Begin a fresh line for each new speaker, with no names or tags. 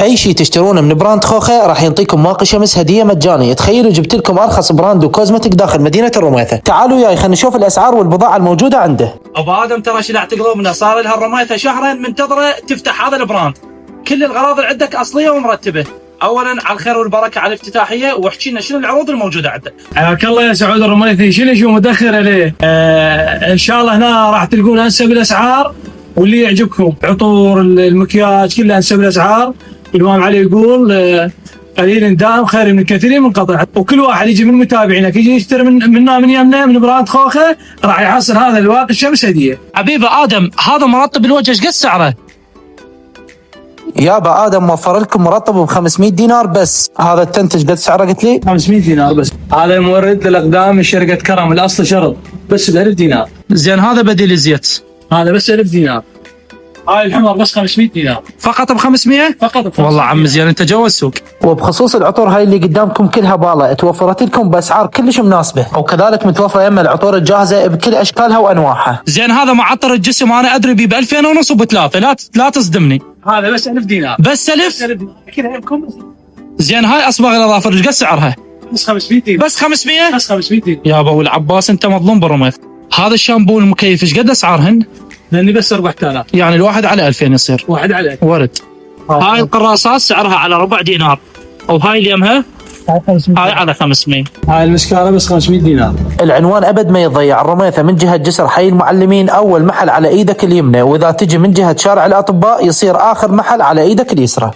اي شيء تشترونه من براند خوخة راح ينطيكم واقي شمس هديه مجانيه. تخيلوا جبت لكم ارخص براند وكوزمتيك داخل مدينه الرميثه. تعالوا وياي خلينا نشوف الاسعار والبضاعه الموجوده عنده.
ابو ادم ترى شلعت قلوبنا، صار لها الرميثه شهرين منتظره تفتح هذا البراند. كل الغراض اللي عندك اصليه ومرتبه. اولا على الخير والبركه على الافتتاحيه، واحكي لنا شنو العروض الموجوده عندك.
حياك الله يا سعود الرميثي، شنو مدخر عليه؟ ان شاء الله هنا راح تلقون انسب الاسعار واللي يعجبكم. عطور المكياج كلها انسب الاسعار. الامام علي يقول قليل دائم خير من كثير منقطع، وكل واحد يجي من متابعينك يجي يشتري منا من يمنا من براند خوخه راح يحصل هذا الواقي الشمس هديه.
حبيبي ادم هذا مرطب الوجه ايش قد سعره؟
يابا ادم موفر لكم مرطب ب 500 دينار بس. هذا التنتج قد سعره قلت لي؟
500 دينار بس. هذا مورد للاقدام من شركه كرم، الاصل شرط بس ب 1000 دينار.
زين هذا بديل الزيت،
هذا بس 1000 دينار. هاي الحمر بس 500 دينار
فقط ب 500؟
فقط ب 500.
والله عم زين انت جوا السوق.
وبخصوص العطور هاي اللي قدامكم كلها باله توفرت لكم باسعار كلش مناسبه، وكذلك متوفره يم العطور الجاهزه بكل اشكالها وانواعها.
زين هذا معطر الجسم انا ادري بيه ب 2000 ونص وب3، لا تصدمني.
هذا بس 1000 دينار.
بس 1000
دينار كذا يمكم.
زين هاي اصبغ الاظافر ايش قد سعرها؟
بس 500 دينار.
بس 500؟
بس 500 دينار.
يا ابو العباس انت مظلوم بالرميث. هذا الشامبو المكيف ايش قد اسعارهن؟
لاني بس 4000.
يعني الواحد على 2000 يصير.
واحد على 1000.
ورد. هاي القراصات سعرها على ربع دينار، وهاي اللي يمها هاي على 500.
هاي المسكارة بس 500 دينار.
العنوان ابد ما يتضيع، الرميثه من جهه جسر حي المعلمين اول محل على ايدك اليمنى، واذا تجي من جهه شارع الاطباء يصير اخر محل على ايدك اليسرى.